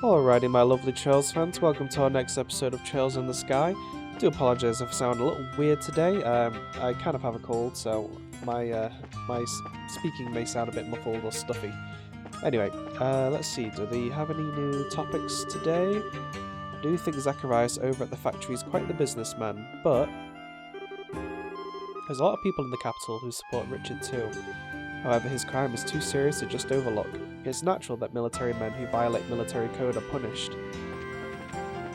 Alrighty, my lovely Trails fans, welcome to our next episode of Trails in the Sky. I do apologise if I sound a little weird today. I kind of have a cold, so my speaking may sound a bit muffled or stuffy. Anyway, let's see, do they have any new topics today? I do think Zacharias over at the factory is quite the businessman, but there's a lot of people in the capital who support Richard too. However, his crime is too serious to just overlook. It's natural that military men who violate military code are punished.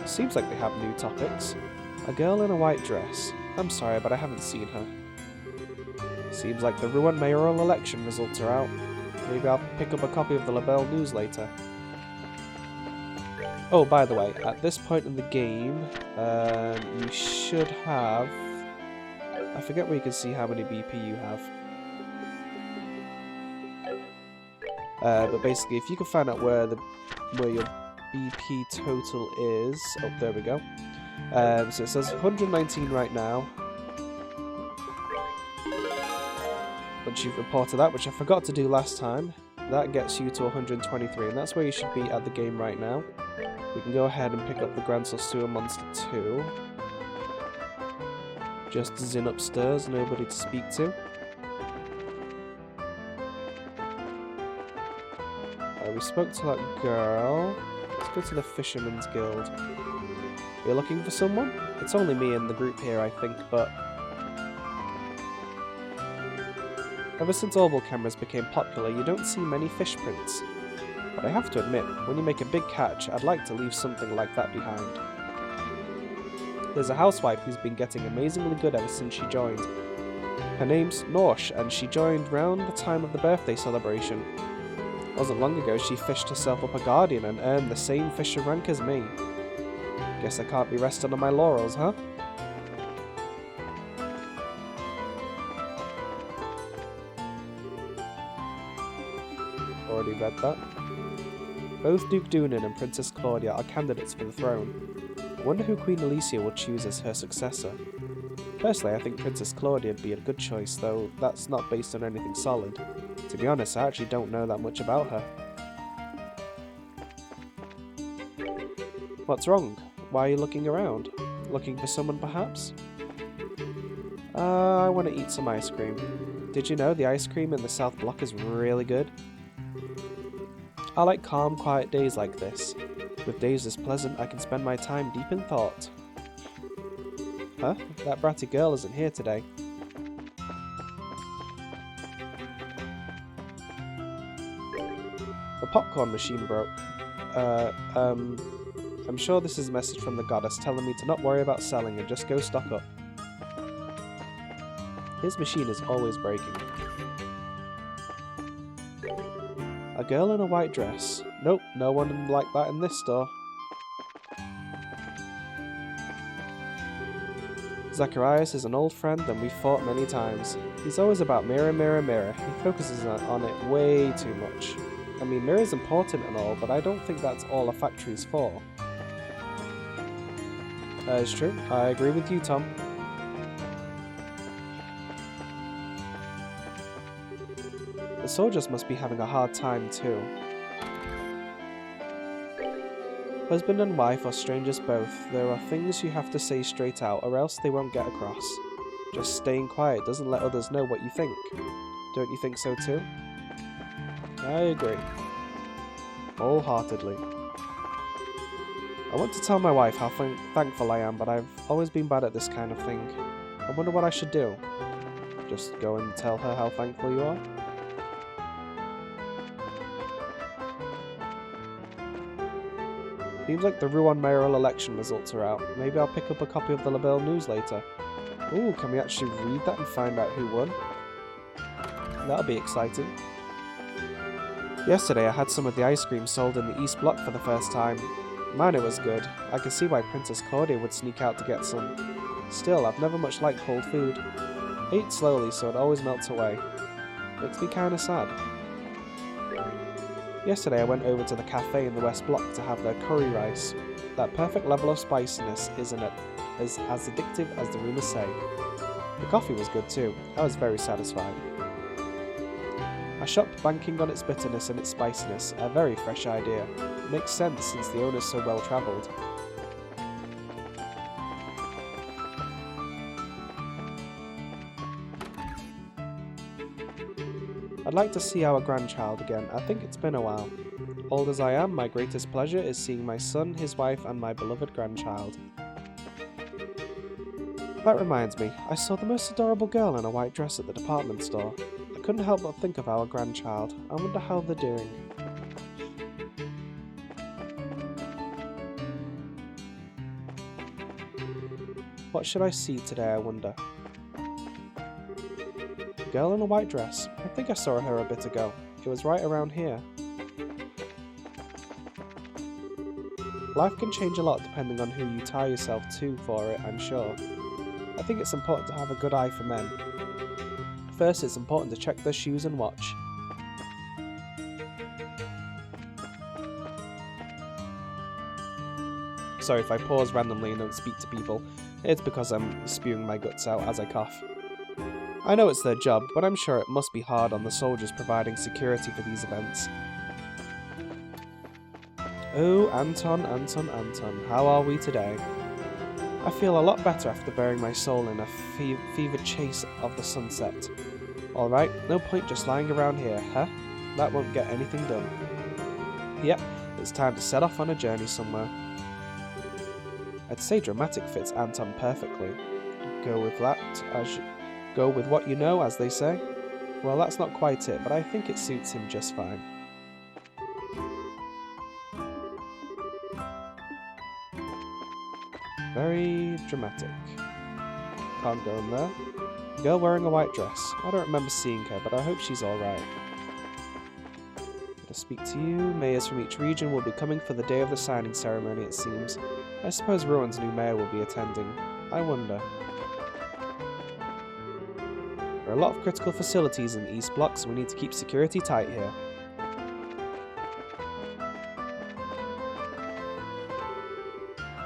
Seems like they have new topics. A girl in a white dress. I'm sorry, but I haven't seen her. Seems like the Rouen mayoral election results are out. Maybe I'll pick up a copy of the Labelle News later. Oh, by the way, at this point in the game, you should have... I forget where you can see how many BP you have. But basically, if you can find out where your BP total is... Oh, there we go. So it says 119 right now. Once you've reported that, which I forgot to do last time, that gets you to 123, and that's where you should be at the game right now. We can go ahead and pick up the Gransel Sewer Monster 2. Just Zin upstairs, nobody to speak to. We spoke to that girl. Let's go to the Fisherman's Guild. We're looking for someone? It's only me in the group here, I think, but... Ever since orbal cameras became popular, you don't see many fish prints. But I have to admit, when you make a big catch, I'd like to leave something like that behind. There's a housewife who's been getting amazingly good ever since she joined. Her name's Norsh, and she joined round the time of the birthday celebration. Wasn't long ago she fished herself up a guardian and earned the same fisher rank as me. Guess I can't be resting on my laurels, huh? Already read that. Both Duke Doonan and Princess Claudia are candidates for the throne. I wonder who Queen Alicia will choose as her successor. Personally, I think Princess Claudia would be a good choice, though that's not based on anything solid. To be honest, I actually don't know that much about her. What's wrong? Why are you looking around? Looking for someone, perhaps? I want to eat some ice cream. Did you know the ice cream in the South Block is really good? I like calm, quiet days like this. With days this pleasant, I can spend my time deep in thought. Huh? That bratty girl isn't here today. The popcorn machine broke. I'm sure this is a message from the goddess telling me to not worry about selling and just go stock up. His machine is always breaking. A girl in a white dress. Nope, no one like that in this store. Zacharias is an old friend and we've fought many times. He's always about mirror, mirror, mirror. He focuses on it way too much. I mean, mirror's important and all, but I don't think that's all a factory's for. That is true. I agree with you, Tom. The soldiers must be having a hard time too. Husband and wife or strangers both, there are things you have to say straight out or else they won't get across. Just staying quiet doesn't let others know what you think. Don't you think so too? I agree. Wholeheartedly. I want to tell my wife how thankful I am, but I've always been bad at this kind of thing. I wonder what I should do. Just go and tell her how thankful you are? Seems like the Rouen mayoral election results are out. Maybe I'll pick up a copy of the Labelle News later. Ooh, can we actually read that and find out who won? That'll be exciting. Yesterday I had some of the ice cream sold in the East Block for the first time. Man, it was good. I can see why Princess Claudia would sneak out to get some. Still, I've never much liked cold food. I eat slowly so it always melts away. Makes me kinda sad. Yesterday I went over to the cafe in the West Block to have their curry rice. That perfect level of spiciness is as addictive as the rumours say. The coffee was good too. I was very satisfied. A shop banking on its bitterness and its spiciness, a very fresh idea. Makes sense since the owner's so well travelled. I'd like to see our grandchild again. I think it's been a while. Old as I am, my greatest pleasure is seeing my son, his wife, and my beloved grandchild. That reminds me, I saw the most adorable girl in a white dress at the department store. I couldn't help but think of our grandchild. I wonder how they're doing. What should I see today, I wonder? A girl in a white dress. I think I saw her a bit ago. It was right around here. Life can change a lot depending on who you tie yourself to for it, I'm sure. I think it's important to have a good eye for men. First, it's important to check their shoes and watch. Sorry if I pause randomly and don't speak to people. It's because I'm spewing my guts out as I cough. I know it's their job, but I'm sure it must be hard on the soldiers providing security for these events. Oh, Anton, how are we today? I feel a lot better after burying my soul in a fevered chase of the sunset. Alright, no point just lying around here, huh? That won't get anything done. Yep, it's time to set off on a journey somewhere. I'd say dramatic fits Anton perfectly. Go with what you know, as they say. Well, that's not quite it, but I think it suits him just fine. Very dramatic. Can't go in there. Girl wearing a white dress. I don't remember seeing her, but I hope she's alright. To speak to you, mayors from each region will be coming for the day of the signing ceremony, it seems. I suppose Ruin's new mayor will be attending. I wonder. There are a lot of critical facilities in the East Block, so we need to keep security tight here.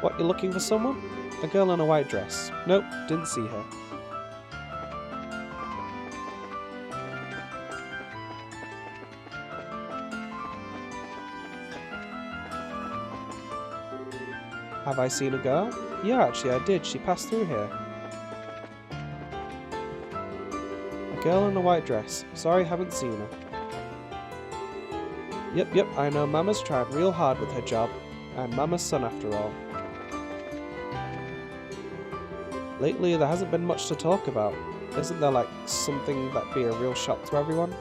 What, you're looking for someone? A girl in a white dress. Nope, didn't see her. Have I seen a girl? Yeah, actually I did. She passed through here. A girl in a white dress. Sorry, haven't seen her. Yep, I know Mama's tried real hard with her job. I'm Mama's son after all. Lately, there hasn't been much to talk about. Isn't there, like, something that'd be a real shock to everyone?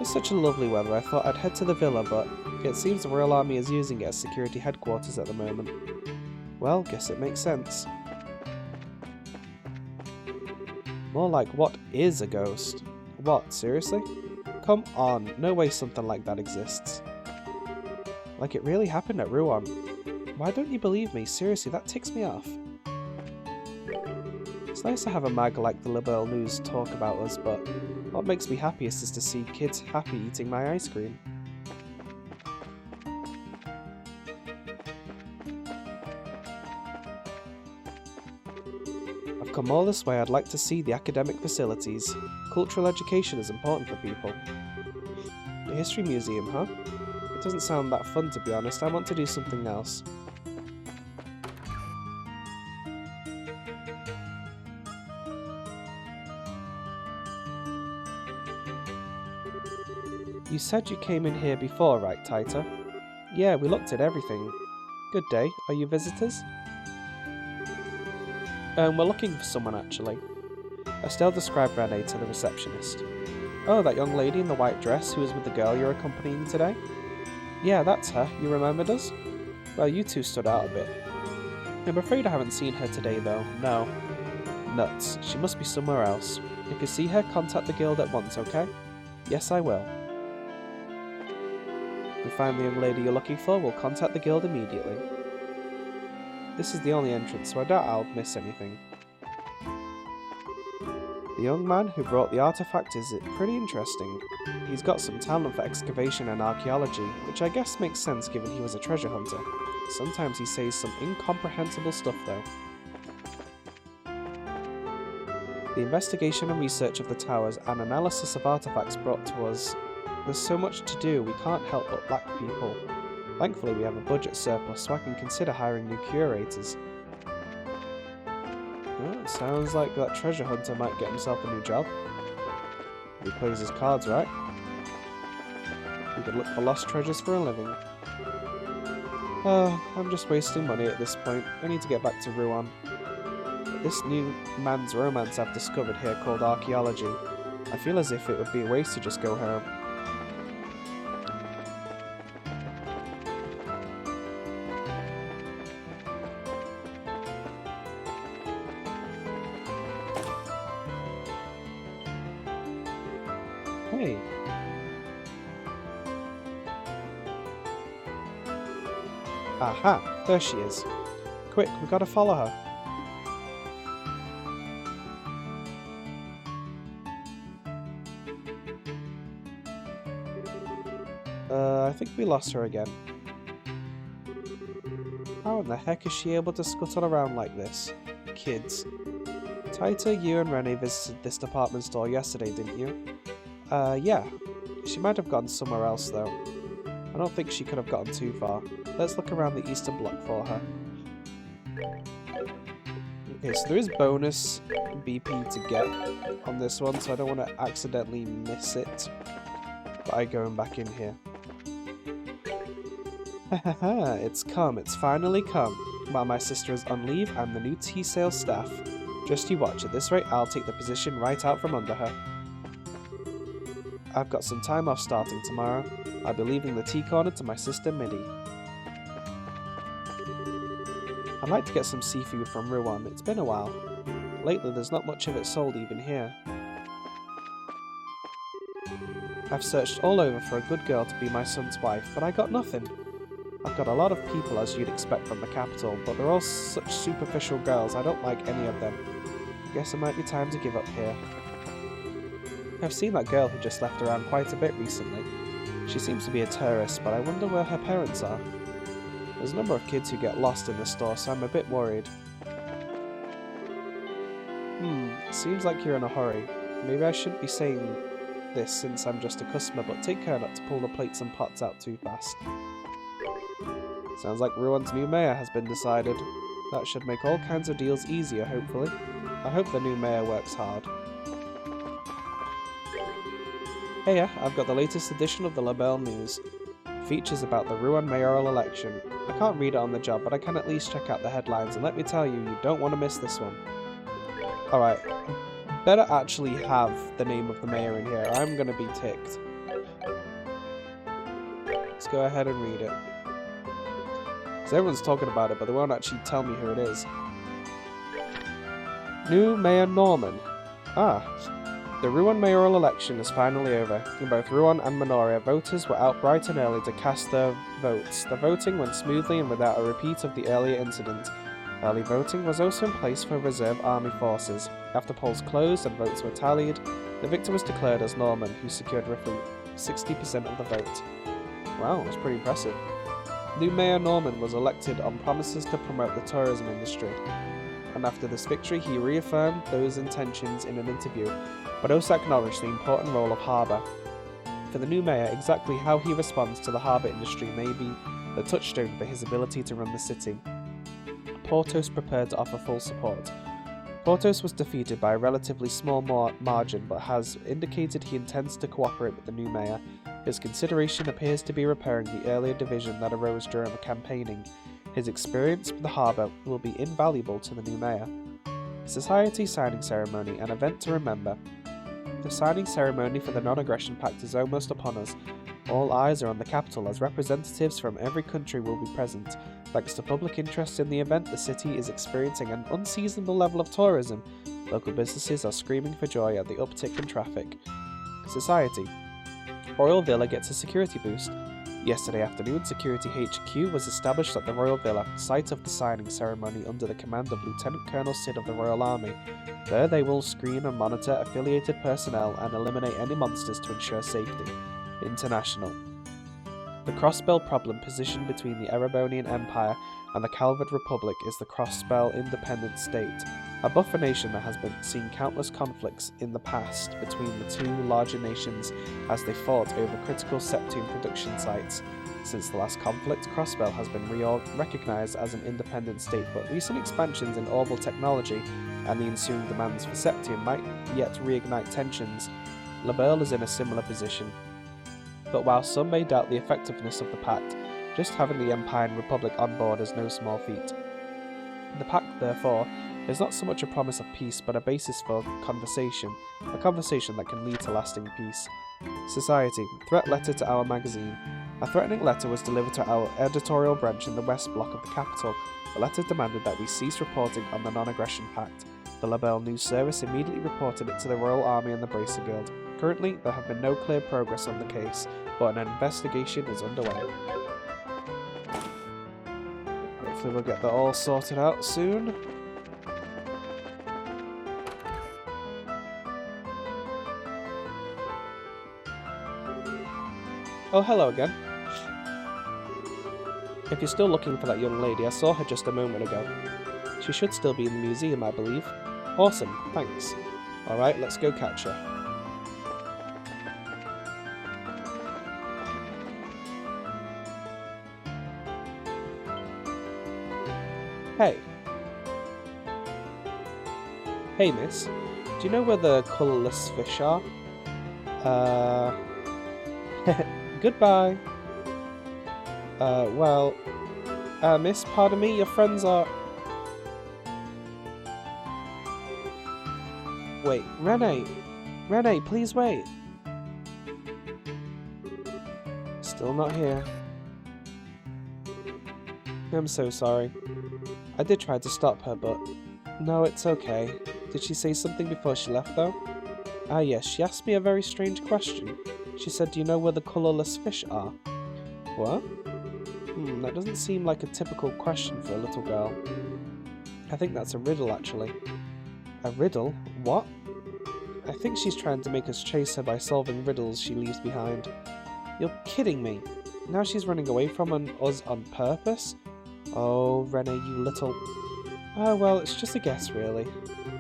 It's such a lovely weather, I thought I'd head to the villa, but it seems the Royal Army is using it as security headquarters at the moment. Well, guess it makes sense. More like, what is a ghost? What, seriously? Come on, no way something like that exists. Like it really happened at Rouen. Why don't you believe me? Seriously, that ticks me off. It's nice to have a mag like the Liberal News talk about us, but what makes me happiest is to see kids happy eating my ice cream. I've come all this way. I'd like to see the academic facilities. Cultural education is important for people. The History Museum, huh? It doesn't sound that fun, to be honest. I want to do something else. You said you came in here before, right, Taita? Yeah, we looked at everything. Good day. Are you visitors? We're looking for someone, actually. Estelle described Renee to the receptionist. Oh, that young lady in the white dress who was with the girl you're accompanying today? Yeah, that's her. You remembered us? Well, you two stood out a bit. I'm afraid I haven't seen her today, though. No. Nuts. She must be somewhere else. If you see her, contact the guild at once, okay? Yes, I will. If we find the young lady you're looking for, we'll contact the guild immediately. This is the only entrance, so I doubt I'll miss anything. The young man who brought the artifact is pretty interesting. He's got some talent for excavation and archaeology, which I guess makes sense given he was a treasure hunter. Sometimes he says some incomprehensible stuff though. The investigation and research of the towers and analysis of artifacts brought to us. There's so much to do, we can't help but lack people. Thankfully, we have a budget surplus, so I can consider hiring new curators. Well, it sounds like that treasure hunter might get himself a new job. He plays his cards right. We could look for lost treasures for a living. I'm just wasting money at this point. I need to get back to Rouen. But this new man's romance I've discovered here called archaeology, I feel as if it would be a waste to just go home. Hey. Aha, there she is. Quick, we gotta follow her. I think we lost her again. How in the heck is she able to scuttle around like this? Kids. Taita, you and Rennie visited this department store yesterday, didn't you? Yeah. She might have gone somewhere else, though. I don't think she could have gotten too far. Let's look around the eastern block for her. Okay, so there is bonus BP to get on this one, so I don't want to accidentally miss it by going back in here. Hahaha, it's come. It's finally come. While my sister is on leave, I'm the new tea sales staff. Just you watch. At this rate, I'll take the position right out from under her. I've got some time off starting tomorrow. I'll be leaving the tea corner to my sister Middy. I'd like to get some seafood from Rouen. It's been a while. Lately, there's not much of it sold even here. I've searched all over for a good girl to be my son's wife, but I got nothing. I've got a lot of people, as you'd expect from the capital, but they're all such superficial girls. I don't like any of them. Guess it might be time to give up here. I've seen that girl who just left around quite a bit recently. She seems to be a tourist, but I wonder where her parents are. There's a number of kids who get lost in the store, so I'm a bit worried. Seems like you're in a hurry. Maybe I shouldn't be saying this since I'm just a customer, but take care not to pull the plates and pots out too fast. Sounds like Rouen's new mayor has been decided. That should make all kinds of deals easier, hopefully. I hope the new mayor works hard. Hey, I've got the latest edition of the Labelle News. Features about the Rouen mayoral election. I can't read it on the job, but I can at least check out the headlines, and let me tell you, you don't want to miss this one. Alright, better actually have the name of the mayor in here. I'm gonna be ticked. Let's go ahead and read it. So everyone's talking about it, but they won't actually tell me who it is. New Mayor Norman. The Rouen mayoral election is finally over. In both Rouen and Minoria, voters were out bright and early to cast their votes. The voting went smoothly and without a repeat of the earlier incident. Early voting was also in place for reserve army forces. After polls closed and votes were tallied, the victor was declared as Norman, who secured roughly 60% of the vote. Wow, that's pretty impressive. New Mayor Norman was elected on promises to promote the tourism industry. And after this victory, he reaffirmed those intentions in an interview, but also acknowledged the important role of harbour. For the new mayor, exactly how he responds to the harbour industry may be the touchstone for his ability to run the city. Porthos prepared to offer full support. Porthos was defeated by a relatively small margin, but has indicated he intends to cooperate with the new mayor. His consideration appears to be repairing the earlier division that arose during the campaigning. His experience with the harbour will be invaluable to the new mayor. Society signing ceremony, an event to remember. The signing ceremony for the Non-Aggression Pact is almost upon us. All eyes are on the capital as representatives from every country will be present. Thanks to public interest in the event, the city is experiencing an unseasonable level of tourism. Local businesses are screaming for joy at the uptick in traffic. Society. Royal Villa gets a security boost. Yesterday afternoon, Security HQ was established at the Royal Villa, site of the signing ceremony under the command of Lieutenant Colonel Sid of the Royal Army. There they will screen and monitor affiliated personnel and eliminate any monsters to ensure safety. International. The crossbell problem positioned between the Erebonian Empire and the Calvard Republic is the crossbell independent state, a buffer nation that has seen countless conflicts in the past between the two larger nations as they fought over critical septium production sites. Since the last conflict, Crossbell has been recognized as an independent state, but recent expansions in orbital technology and the ensuing demands for septium might yet reignite tensions. Liberl is in a similar position. But while some may doubt the effectiveness of the pact, just having the Empire and Republic on board is no small feat. The pact, therefore, is not so much a promise of peace, but a basis for conversation, a conversation that can lead to lasting peace. Society. Threat letter to our magazine. A threatening letter was delivered to our editorial branch in the west block of the capital. The letter demanded that we cease reporting on the non-aggression pact. The Liberl News Service immediately reported it to the Royal Army and the Bracer Guild. Currently, there have been no clear progress on the case, but an investigation is underway. Hopefully we'll get that all sorted out soon. Oh, hello again. If you're still looking for that young lady, I saw her just a moment ago. She should still be in the museum, I believe. Awesome, thanks. Alright, let's go catch her. Hey. Hey, miss. Do you know where the colourless fish are? Goodbye. Miss, pardon me, your friends are... Wait, Renee! Renee, please wait! Still not here. I'm so sorry. I did try to stop her, but... No, it's okay. Did she say something before she left, though? Ah, yes, she asked me a very strange question. She said, do you know where the colourless fish are? What? That doesn't seem like a typical question for a little girl. I think that's a riddle, actually. A riddle? What? I think she's trying to make us chase her by solving riddles she leaves behind. You're kidding me. Now she's running away from us on purpose? Oh, Renee, you little... Oh, well, it's just a guess, really.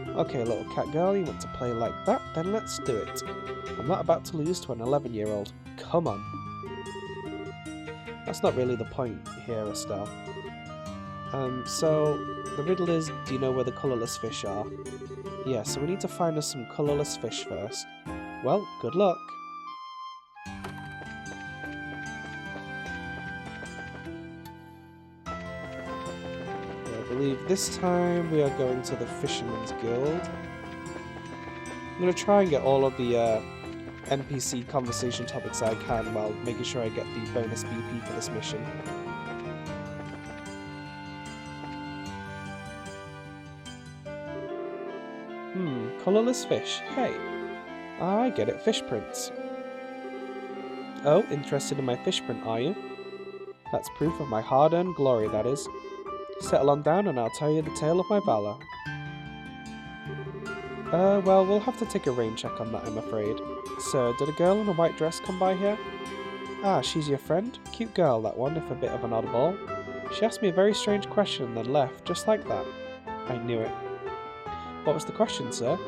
Okay, little cat girl, you want to play like that? Then let's do it. I'm not about to lose to an 11-year-old. Come on. That's not really the point here, Estelle. So, the riddle is, do you know where the colourless fish are? Yeah, so we need to find us some colourless fish first. Well, good luck. I believe this time we are going to the Fisherman's Guild. I'm going to try and get all of the NPC conversation topics I can while making sure I get the bonus BP for this mission. Colourless fish. Hey. I get it, fish prints. Oh, interested in my fish print, are you? That's proof of my hard-earned glory, that is. Settle on down and I'll tell you the tale of my valour. Well, we'll have to take a rain check on that, I'm afraid. Sir, did a girl in a white dress come by here? Ah, she's your friend? Cute girl, that one, if a bit of an oddball. She asked me a very strange question and then left, just like that. I knew it. What was the question, sir?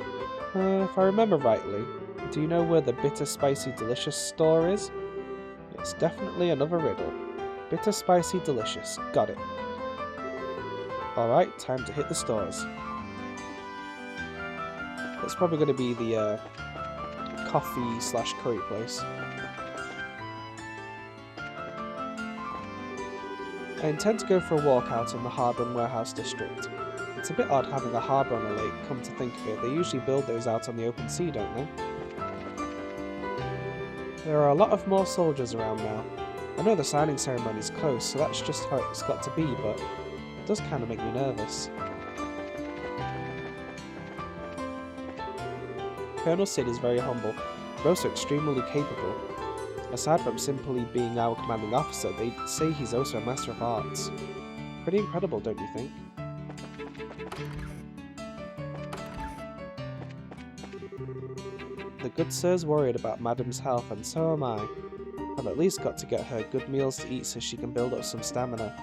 If I remember rightly, do you know where the Bitter Spicy Delicious store is? It's definitely another riddle. Bitter Spicy Delicious, got it. Alright, time to hit the stores. It's probably going to be the coffee/curry place. I intend to go for a walk out in the harbour and warehouse district. It's a bit odd having a harbour on a lake, come to think of it. They usually build those out on the open sea, don't they? There are a lot of more soldiers around now. I know the signing ceremony's close, so that's just how it's got to be, but it does kind of make me nervous. Colonel Sid is very humble, but also extremely capable. Aside from simply being our commanding officer, they say he's also a master of arts. Pretty incredible, don't you think? The good sir's worried about Madam's health, and so am I. I've at least got to get her good meals to eat so she can build up some stamina.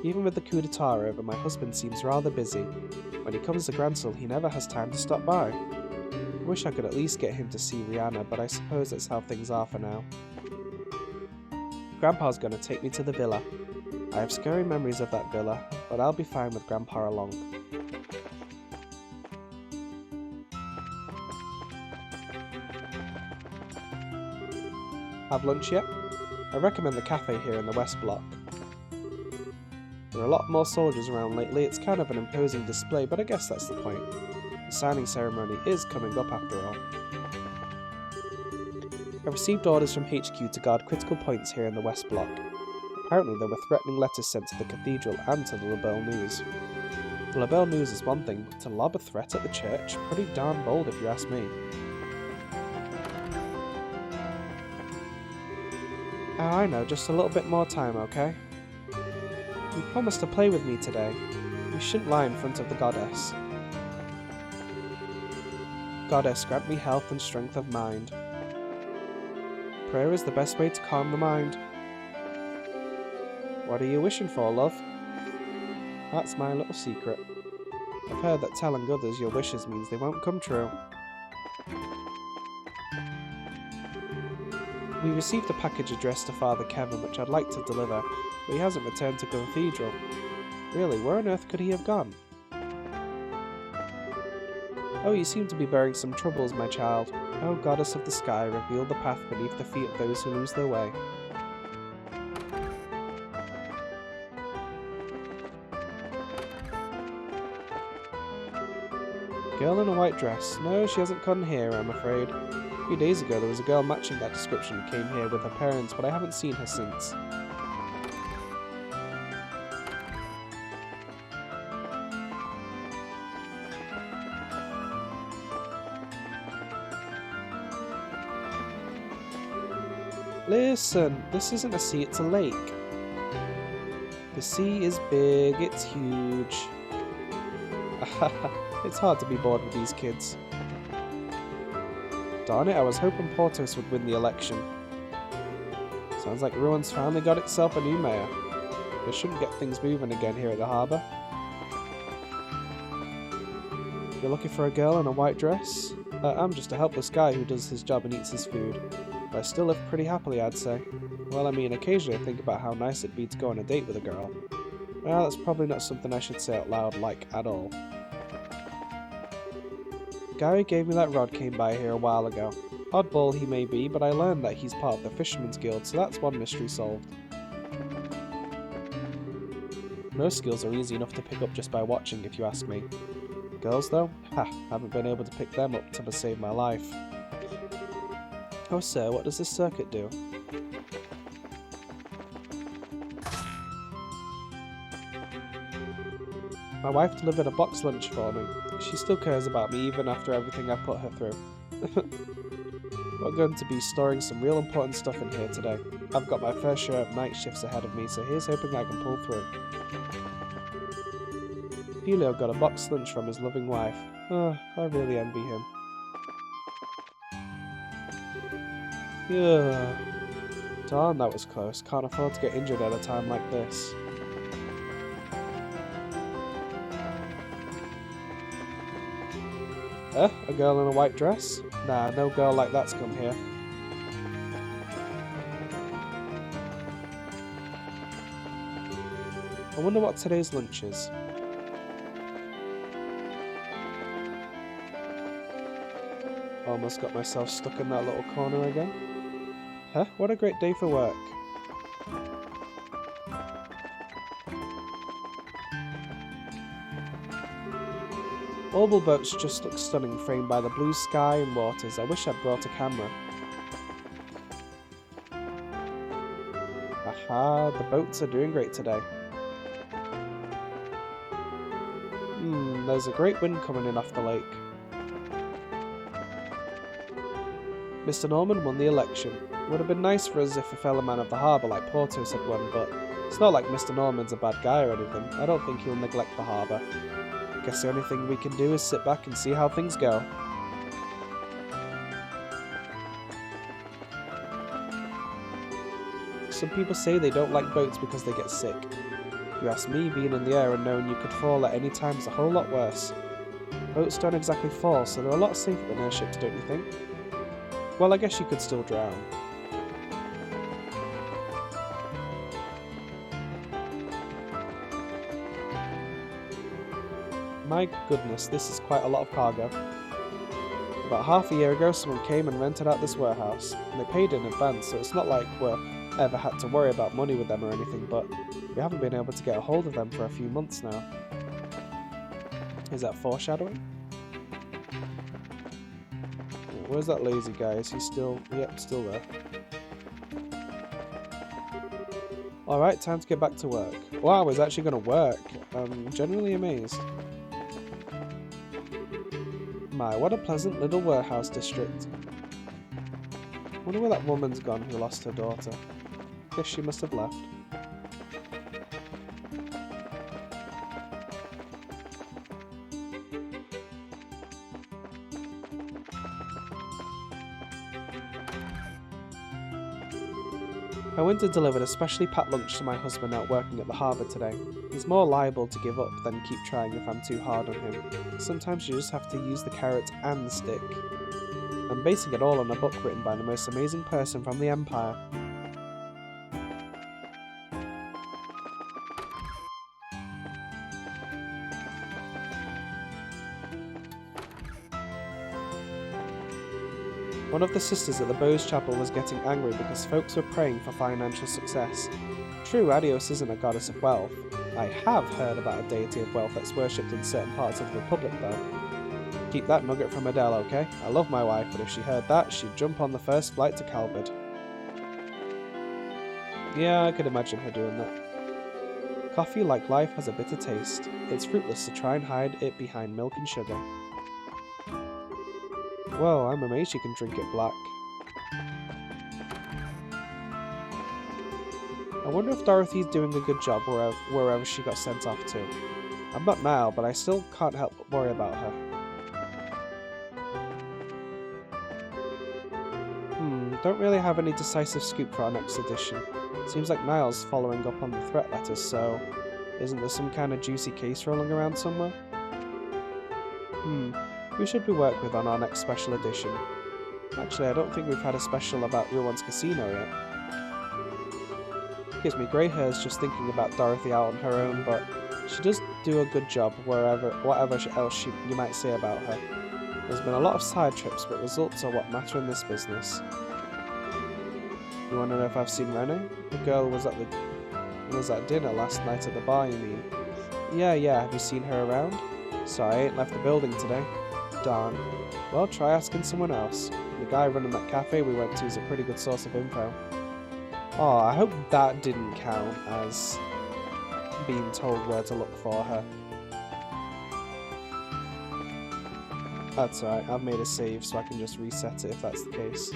Even with the coup d'etat over, my husband seems rather busy. When he comes to Gransel, he never has time to stop by. I wish I could at least get him to see Rihanna, but I suppose that's how things are for now. Grandpa's gonna take me to the villa. I have scary memories of that villa, but I'll be fine with Grandpa along. Have lunch yet? I recommend the cafe here in the West Block. There are a lot more soldiers around lately. It's kind of an imposing display, but I guess that's the point. The signing ceremony is coming up after all. I received orders from HQ to guard critical points here in the West Block. Apparently there were threatening letters sent to the Cathedral and to the Labelle News. The Labelle News is one thing, but to lob a threat at the church? Pretty darn bold if you ask me. Oh, I know, just a little bit more time, okay? You promised to play with me today. You shouldn't lie in front of the goddess. Goddess, grant me health and strength of mind. Prayer is the best way to calm the mind. What are you wishing for, love? That's my little secret. I've heard that telling others your wishes means they won't come true. We received a package addressed to Father Kevin which I'd like to deliver, but he hasn't returned to the Cathedral. Really, where on earth could he have gone? Oh, you seem to be bearing some troubles, my child. Oh, goddess of the sky, reveal the path beneath the feet of those who lose their way. Girl in a white dress. No, she hasn't come here, I'm afraid. A few days ago there was a girl matching that description who came here with her parents, but I haven't seen her since. Listen, this isn't a sea, it's a lake. The sea is big, it's huge. It's hard to be bored with these kids. Darn it, I was hoping Portos would win the election. Sounds like Ruin's finally got itself a new mayor. They shouldn't get things moving again here at the harbour. You're looking for a girl in a white dress? I'm just a helpless guy who does his job and eats his food. But I still live pretty happily, I'd say. Well, I mean, occasionally I think about how nice it'd be to go on a date with a girl. Well, that's probably not something I should say out loud, like, at all. The guy who gave me that rod came by here a while ago. Oddball he may be, but I learned that he's part of the Fisherman's Guild, so that's one mystery solved. Most skills are easy enough to pick up just by watching, if you ask me. Girls, though? Haven't been able to pick them up to save my life. Oh, sir, what does this circuit do? My wife delivered a box lunch for me. She still cares about me even after everything I put her through. We're going to be storing some real important stuff in here today. I've got my fair share of night shifts ahead of me, so here's hoping I can pull through. Helio got a box lunch from his loving wife. Oh, I really envy him. Yeah. Darn, that was close. Can't afford to get injured at a time like this. A girl in a white dress? Nah, no girl like that's come here. I wonder what today's lunch is. Almost got myself stuck in that little corner again. Huh? What a great day for work. Orbital boats just look stunning framed by the blue sky and waters. I wish I'd brought a camera. Aha, the boats are doing great today. There's a great wind coming in off the lake. Mr. Norman won the election. It would have been nice for us if a fellow man of the harbour like Portos had won, but it's not like Mr. Norman's a bad guy or anything. I don't think he'll neglect the harbour. Guess the only thing we can do is sit back and see how things go. Some people say they don't like boats because they get sick. If you ask me, being in the air and knowing you could fall at any time is a whole lot worse. Boats don't exactly fall, so they're a lot safer than airships, don't you think? Well, I guess you could still drown. My goodness, this is quite a lot of cargo. About half a year ago, someone came and rented out this warehouse, and they paid in advance, so it's not like we're ever had to worry about money with them or anything, but we haven't been able to get a hold of them for a few months now. Is that foreshadowing? Where's that lazy guy? Is he still... Yep, still there. Alright, time to get back to work. Wow, it's actually going to work. I'm genuinely amazed. My, what a pleasant little warehouse district. Wonder where that woman's gone who lost her daughter. Guess she must have left. I went and delivered a specially packed lunch to my husband out working at the harbour today. He's more liable to give up than keep trying if I'm too hard on him. Sometimes you just have to use the carrot and the stick. I'm basing it all on a book written by the most amazing person from the Empire. One of the sisters at the Bose Chapel was getting angry because folks were praying for financial success. True, Adios isn't a goddess of wealth. I have heard about a deity of wealth that's worshipped in certain parts of the Republic though. Keep that nugget from Adele, okay? I love my wife, but if she heard that, she'd jump on the first flight to Calvert. Yeah, I could imagine her doing that. Coffee, like life, has a bitter taste. It's fruitless to try and hide it behind milk and sugar. Whoa, I'm amazed you can drink it black. I wonder if Dorothy's doing a good job wherever she got sent off to. I'm not Niall, but I still can't help but worry about her. Don't really have any decisive scoop for our next edition. Seems like Niall's following up on the threat letters, so isn't there some kind of juicy case rolling around somewhere? Who should we work with on our next special edition? Actually, I don't think we've had a special about Ruan's Casino yet. Gives me grey hairs just thinking about Dorothy out on her own, but she does do a good job whatever else you might say about her. There's been a lot of side trips, but results are what matter in this business. You want to know if I've seen Renee? The girl was at dinner last night at the bar, you mean? Yeah, have you seen her around? Sorry, I ain't left the building today. Darn. Well, try asking someone else. The guy running that cafe we went to is a pretty good source of info. Oh, I hope that didn't count as being told where to look for her. That's alright, I've made a save so I can just reset it if that's the case.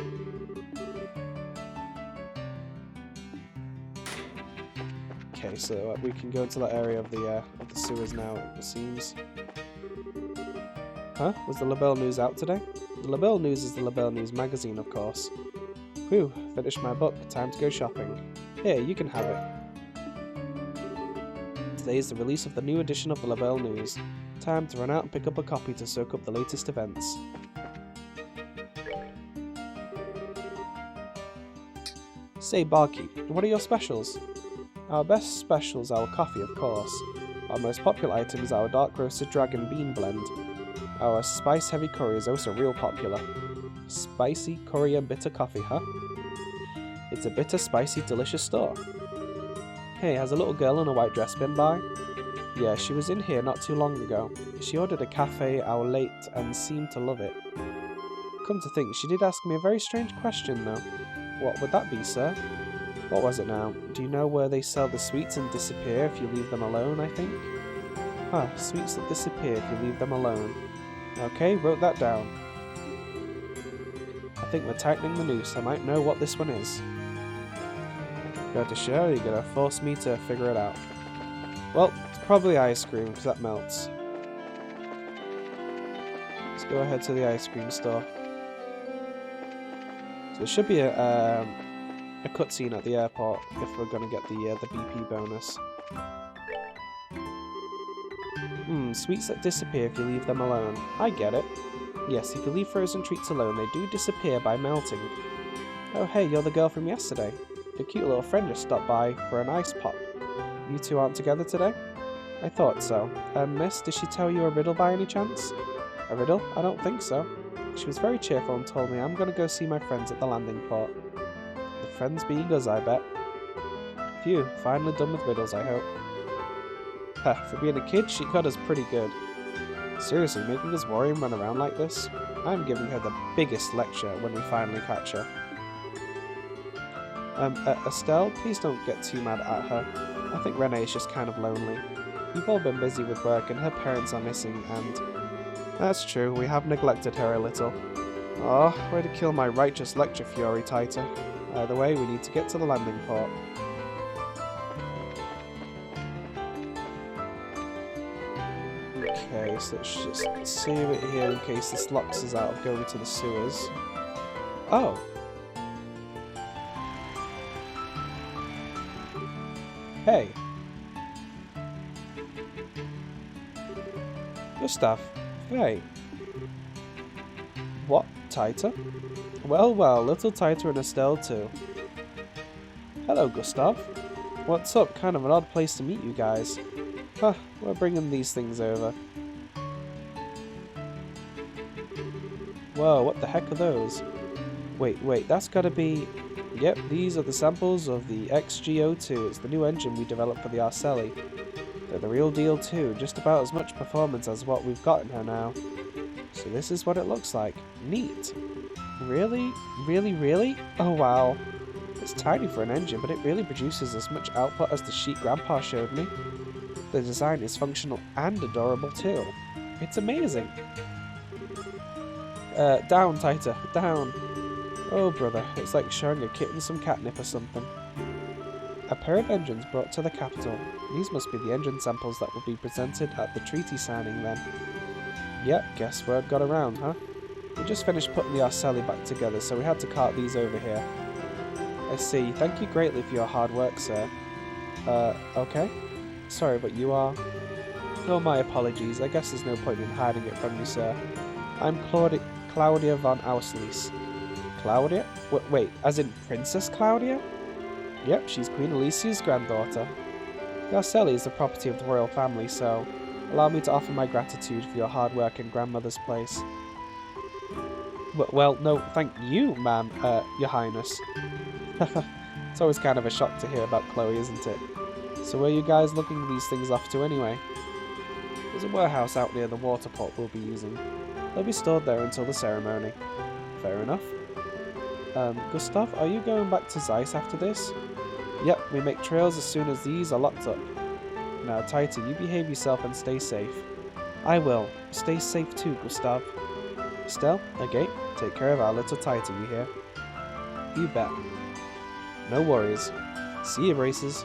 Okay, so we can go into that area of the sewers now, it seems. Huh? Was the LaBelle News out today? The LaBelle News is the LaBelle News magazine, of course. Whew, finished my book. Time to go shopping. Here, you can have it. Today is the release of the new edition of the LaBelle News. Time to run out and pick up a copy to soak up the latest events. Say, barkeep, what are your specials? Our best special is our coffee, of course. Our most popular item is our dark roasted dragon bean blend. Our spice-heavy curry is also real popular. Spicy, curry and bitter coffee, huh? It's a bitter, spicy, delicious store. Hey, has a little girl in a white dress been by? Yeah, she was in here not too long ago. She ordered a cafe au lait and seemed to love it. Come to think, she did ask me a very strange question though. What would that be, sir? What was it now? Do you know where they sell the sweets and disappear if you leave them alone, I think? Huh, sweets that disappear if you leave them alone. Okay, wrote that down. I think we're tightening the noose. I might know what this one is. Go to share, you're gonna force me to figure it out. Well, it's probably ice cream, because that melts. Let's go ahead to the ice cream store. So there should be a a cutscene at the airport if we're gonna get the BP bonus. Sweets that disappear if you leave them alone. I get it. Yes, if you leave frozen treats alone, they do disappear by melting. Oh hey, you're the girl from yesterday. Your cute little friend just stopped by for an ice pop. You two aren't together today? I thought so. Miss, did she tell you a riddle by any chance? A riddle? I don't think so. She was very cheerful and told me I'm gonna go see my friends at the landing port. The friends being us, I bet. Phew, finally done with riddles, I hope. For being a kid, she got us pretty good. Seriously, making us worry and run around like this? I'm giving her the biggest lecture when we finally catch her. Estelle, please don't get too mad at her. I think Renee is just kind of lonely. We've all been busy with work and her parents are missing and... That's true, we have neglected her a little. Oh, way to kill my righteous lecture fury, Taita. Either way, we need to get to the landing port. Okay, so let's just save it here in case this locks us out of going to the sewers. Oh! Hey! Gustav, hey! What, Taita? Well, well, little Taita and Estelle too. Hello, Gustav. What's up? Kind of an odd place to meet you guys. Huh, we're bringing these things over. Whoa, what the heck are those? Wait, that's gotta be... Yep, these are the samples of the XGO2. It's the new engine we developed for the Arceli. They're the real deal too, just about as much performance as what we've got in her now. So this is what it looks like. Neat. Really? Really? Oh wow. It's tiny for an engine, but it really produces as much output as the sheet Grandpa showed me. The design is functional and adorable too. It's amazing. Down, Taita, down. Oh brother, it's like showing a kitten some catnip or something. A pair of engines brought to the capital. These must be the engine samples that will be presented at the treaty signing then. Yep, guess word got around, huh? We just finished putting the Arceli back together, so we had to cart these over here. I see. Thank you greatly for your hard work, sir. Okay? Sorry, but you are... Oh, my apologies. I guess there's no point in hiding it from you, sir. I'm Claudia von Auslies. Claudia? Wait, as in Princess Claudia? Yep, she's Queen Alicia's granddaughter. The Arceli is the property of the royal family, so allow me to offer my gratitude for your hard work in grandmother's place. Well, no, thank you, ma'am, your highness. It's always kind of a shock to hear about Chloe, isn't it? So where are you guys looking these things off to anyway? There's a warehouse out near the water port we'll be using. They'll be stored there until the ceremony. Fair enough. Gustav, are you going back to Zeiss after this? Yep, we make trails as soon as these are locked up. Now, Taita, you behave yourself and stay safe. I will. Stay safe too, Gustav. Estelle, okay, take care of our little Taita, you hear? You bet. No worries. See you, Braces.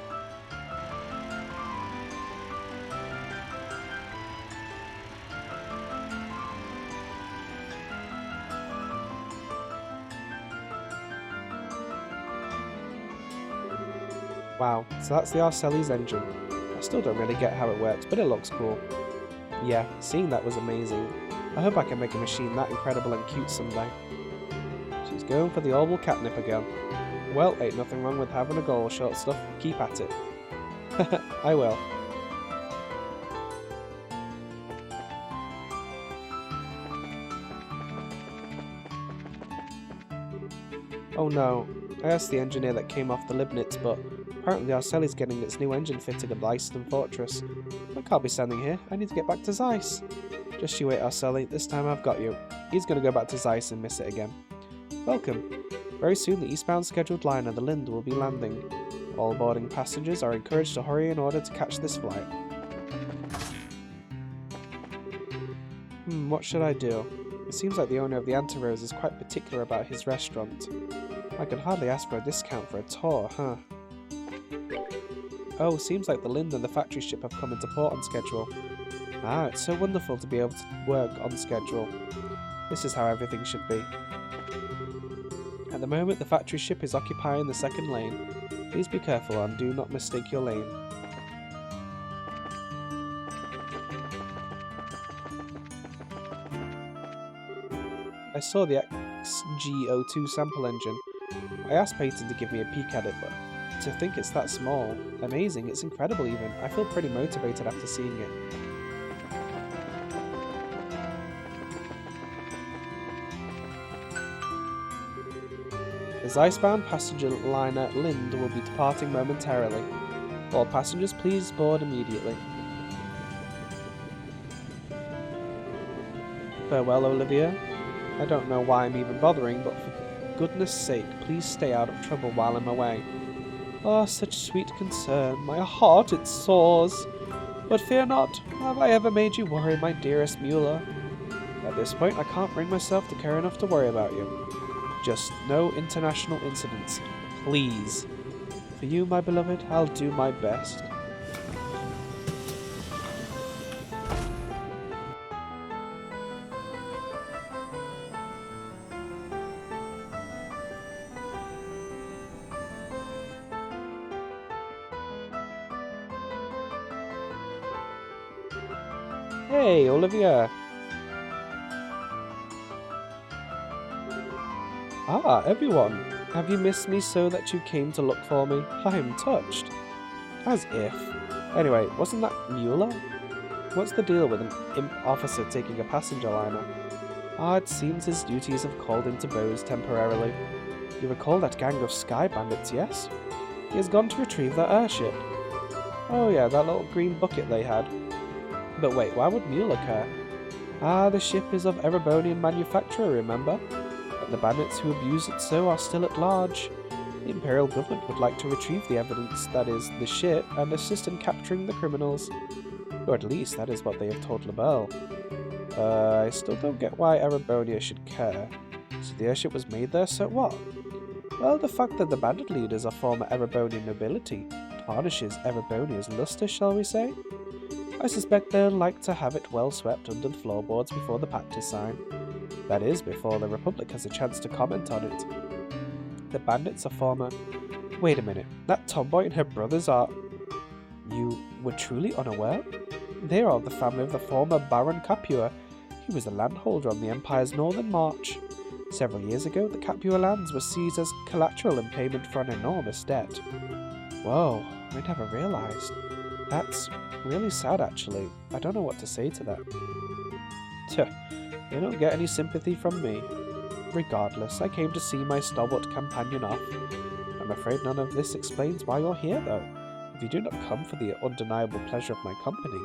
Wow, so that's the Arceli's engine. I still don't really get how it works, but it looks cool. Yeah, seeing that was amazing. I hope I can make a machine that incredible and cute someday. She's going for the oval catnip again. Well, ain't nothing wrong with having a goal, short stuff. Keep at it. I will. Oh no, I asked the engineer that came off the Libnitz, but apparently Arceli's getting its new engine fitted at Leiston Fortress. I can't be standing here, I need to get back to Zeiss. Just you wait, Arceli, this time I've got you. He's going to go back to Zeiss and miss it again. Welcome. Very soon the eastbound scheduled liner, the Lind, will be landing. All boarding passengers are encouraged to hurry in order to catch this flight. What should I do? It seems like the owner of the Antirose is quite particular about his restaurant. I can hardly ask for a discount for a tour, huh? Oh, seems like the Lind and the factory ship have come into port on schedule. Ah, it's so wonderful to be able to work on schedule. This is how everything should be. At the moment, the factory ship is occupying the second lane. Please be careful and do not mistake your lane. I saw the XGO2 sample engine. I asked Peyton to give me a peek at it, but to think it's that small. Amazing, it's incredible even. I feel pretty motivated after seeing it. The Icebound passenger liner Lind will be departing momentarily. All passengers please board immediately. Farewell, Olivia. I don't know why I'm even bothering, but for goodness sake, please stay out of trouble while I'm away. Oh, such sweet concern. My heart, it soars. But fear not. Have I ever made you worry, my dearest Mueller? At this point, I can't bring myself to care enough to worry about you. Just no international incidents, please. For you, my beloved, I'll do my best. Hey, Olivia. Ah, everyone. Have you missed me so that you came to look for me? I am touched. As if. Anyway, wasn't that Mueller? What's the deal with an imp officer taking a passenger liner? Ah, it seems his duties have called him to Bose temporarily. You recall that gang of sky bandits, yes? He has gone to retrieve their airship. Oh yeah, that little green bucket they had. But wait, why would Mueller care? Ah, the ship is of Erebonian manufacture, remember? But the bandits who abuse it so are still at large. The Imperial government would like to retrieve the evidence, that is, the ship, and assist in capturing the criminals. Or at least that is what they have told LaBelle. I still don't get why Erebonia should care. So the airship was made there, so what? Well, the fact that the bandit leaders are former Erebonian nobility tarnishes Erebonia's luster, shall we say? I suspect they'll like to have it well swept under the floorboards before the pact is signed. That is, before the Republic has a chance to comment on it. The bandits are former... Wait a minute, that tomboy and her brothers are... You were truly unaware? They are of the family of the former Baron Capua. He was the landholder on the Empire's northern march. Several years ago, the Capua lands were seized as collateral in payment for an enormous debt. Whoa, I never realized. That's really sad, actually. I don't know what to say to that. Tuh, you don't get any sympathy from me. Regardless, I came to see my stalwart companion off. I'm afraid none of this explains why you're here, though. If you do not come for the undeniable pleasure of my company.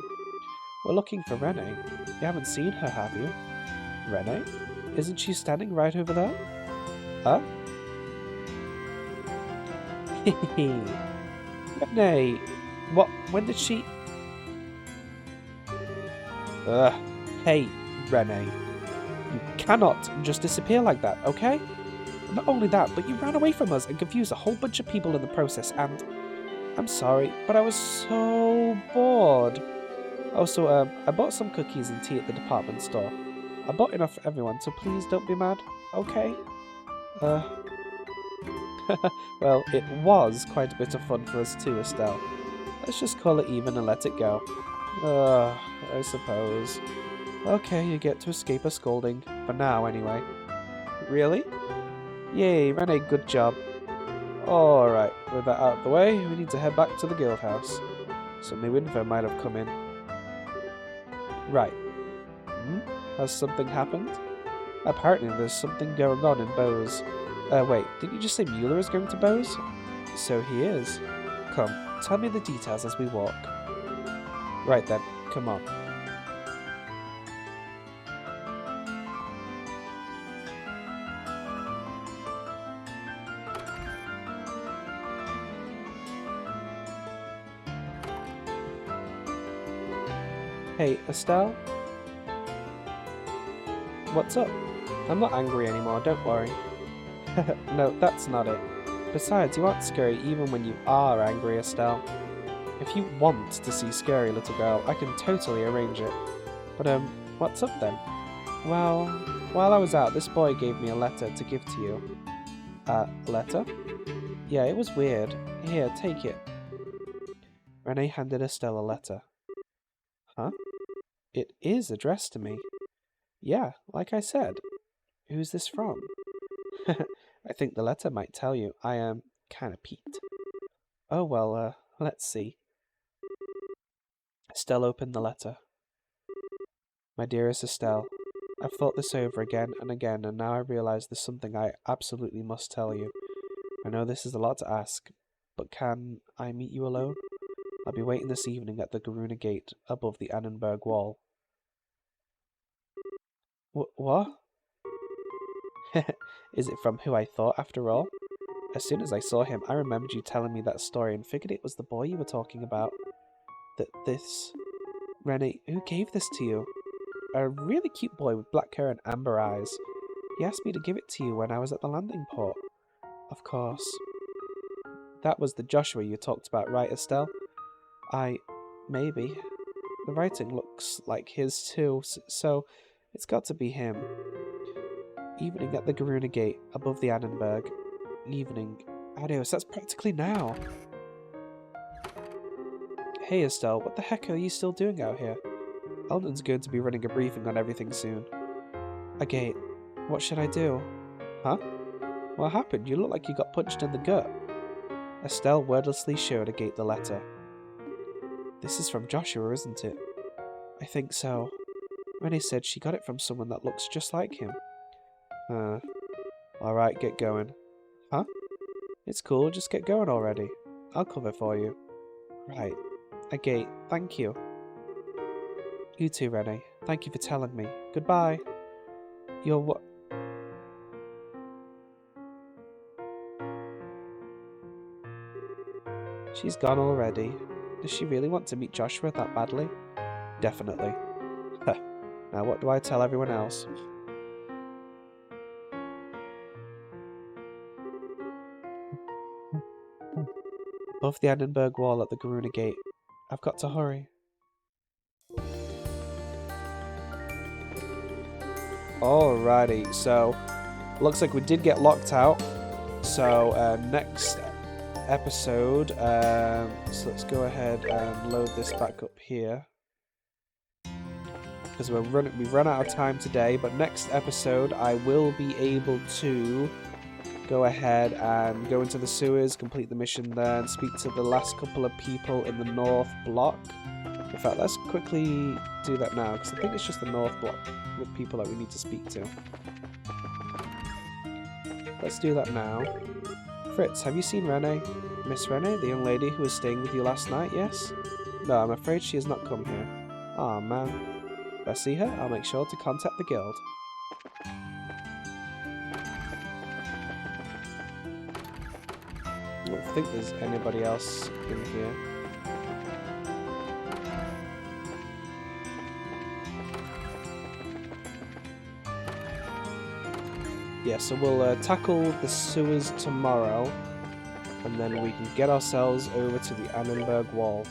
We're looking for Renee. You haven't seen her, have you? Renee? Isn't she standing right over there? Huh? Renee! What? When did she... Ugh. Hey, Renee. You cannot just disappear like that, okay? Not only that, but you ran away from us and confused a whole bunch of people in the process, and... I'm sorry, but I was so bored. Also, I bought some cookies and tea at the department store. I bought enough for everyone, so please don't be mad, okay? Well, it was quite a bit of fun for us too, Estelle. Let's just call it even and let it go. I suppose. Okay, you get to escape a scolding. For now, anyway. Really? Yay, Renee, good job. Alright, with that out of the way, we need to head back to the guild house. Some new info might have come in. Right. Has something happened? Apparently there's something going on in Bose. Wait, didn't you just say Mueller is going to Bose? So he is. Come, tell me the details as we walk. Right then, come on. Hey, Estelle? What's up? I'm not angry anymore, don't worry. No, that's not it. Besides, you aren't scary even when you are angry, Estelle. If you want to see Scary Little Girl, I can totally arrange it. But, what's up then? Well, while I was out, this boy gave me a letter to give to you. Letter? Yeah, it was weird. Here, take it. Renee handed Estelle a letter. Huh? It is addressed to me. Yeah, like I said. Who's this from? I think the letter might tell you. I am kinda peaked. Oh, well, let's see. Estelle opened the letter. My dearest Estelle, I've thought this over again and again, and now I realize there's something I absolutely must tell you. I know this is a lot to ask, but can I meet you alone? I'll be waiting this evening at the Garuna Gate above the Annenberg Wall. What? Is it from who I thought, after all? As soon as I saw him, I remembered you telling me that story and figured it was the boy you were talking about. Rennie, who gave this to you? A really cute boy with black hair and amber eyes. He asked me to give it to you when I was at the landing port. Of course. That was the Joshua you talked about, right, Estelle? Maybe. The writing looks like his too, so it's got to be him. Evening at the Garuna Gate, above the Annenberg. Evening. Adios, that's practically now. Hey Estelle, what the heck are you still doing out here? Eldon's going to be running a briefing on everything soon. A gate. What should I do? Huh? What happened? You look like you got punched in the gut. Estelle wordlessly showed Agate the letter. This is from Joshua, isn't it? I think so. Rennie said she got it from someone that looks just like him. Alright, get going. Huh? It's cool, just get going already. I'll cover for you. Right. Agate, thank you. You too, Rennie. Thank you for telling me. Goodbye. You're what? She's gone already. Does she really want to meet Joshua that badly? Definitely. Now what do I tell everyone else? Above the Annenberg Wall at the Garuna Gate. I've got to hurry. Alrighty, so looks like we did get locked out. So next episode, so let's go ahead and load this back up here. Because we've run out of time today, but next episode I will be able to go ahead and go into the sewers, complete the mission there, and speak to the last couple of people in the North Block. In fact, let's quickly do that now, because I think it's just the North Block with people that we need to speak to. Let's do that now. Fritz, have you seen Renee? Miss Renee, the young lady who was staying with you last night, yes? No, I'm afraid she has not come here. Aw, man. If I see her, I'll make sure to contact the guild. I don't think there's anybody else in here. Yeah, so we'll tackle the sewers tomorrow, and then we can get ourselves over to the Annenberg Wall.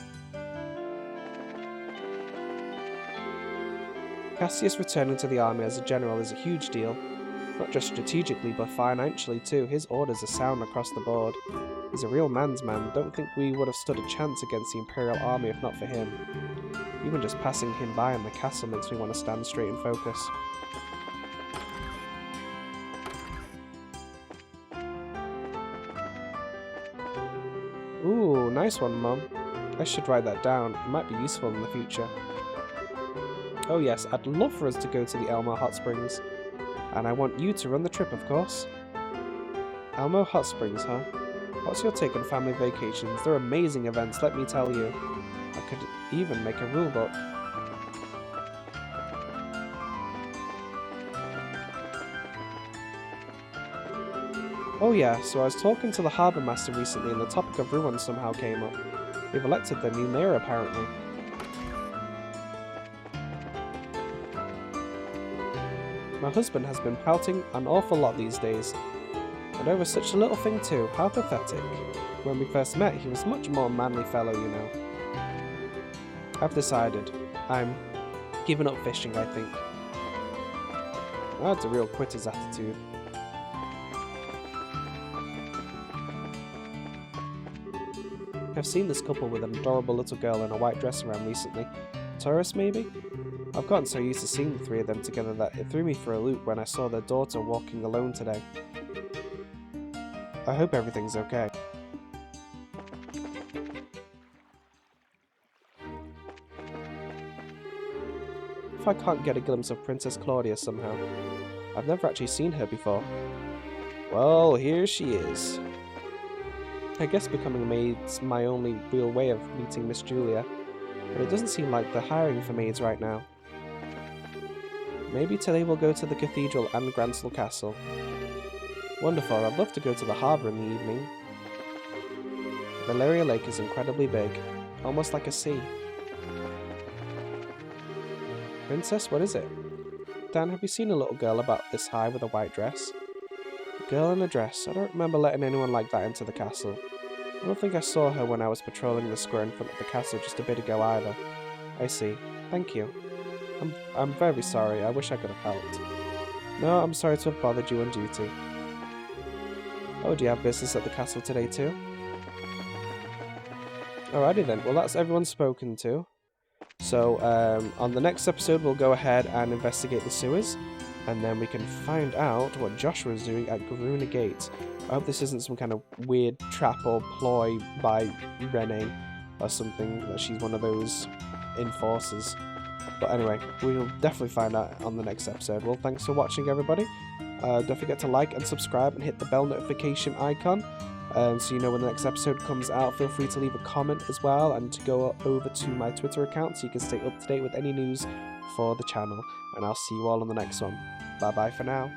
Cassius returning to the army as a general is a huge deal. Not just strategically, but financially too. His orders are sound across the board. He's a real man's man. Don't think we would have stood a chance against the Imperial Army if not for him. Even just passing him by in the castle makes me want to stand straight and focus. Ooh, nice one, Mum. I should write that down. It might be useful in the future. Oh yes, I'd love for us to go to the Elmo Hot Springs. And I want you to run the trip, of course. Elmo Hot Springs, huh? What's your take on family vacations? They're amazing events, let me tell you. I could even make a rule book. Oh yeah, so I was talking to the Harbour Master recently and the topic of ruins somehow came up. They've elected their new mayor, apparently. My husband has been pouting an awful lot these days. And over such a little thing too, how pathetic. When we first met, he was much more manly fellow, you know. I've decided. I'm giving up fishing, I think. That's a real quitter's attitude. I've seen this couple with an adorable little girl in a white dress around recently. Tourists, maybe? I've gotten so used to seeing the three of them together that it threw me for a loop when I saw their daughter walking alone today. I hope everything's okay. If I can't get a glimpse of Princess Claudia somehow. I've never actually seen her before. Well, here she is. I guess becoming a maid's my only real way of meeting Miss Julia, but it doesn't seem like they're hiring for maids right now. Maybe today we'll go to the cathedral and Gransel Castle. Wonderful, I'd love to go to the harbour in the evening. Valeria Lake is incredibly big, almost like a sea. Princess, what is it? Dan, have you seen a little girl about this high with a white dress? A girl in a dress? I don't remember letting anyone like that into the castle. I don't think I saw her when I was patrolling the square in front of the castle just a bit ago either. I see. Thank you. I'm very sorry. I wish I could have helped. No, I'm sorry to have bothered you on duty. Oh, do you have business at the castle today too? Alrighty then. Well, that's everyone spoken to. So, on the next episode, we'll go ahead and investigate the sewers, and then we can find out what Joshua is doing at Garuna Gate. I hope this isn't some kind of weird trap or ploy by Renee or something, that she's one of those enforcers. But anyway, we'll definitely find out on the next episode. Well, thanks for watching, everybody. Don't forget to like and subscribe and hit the bell notification icon. So you know when the next episode comes out. Feel free to leave a comment as well, and to go over to my Twitter account so you can stay up to date with any news for the channel. And I'll see you all on the next one. Bye bye for now.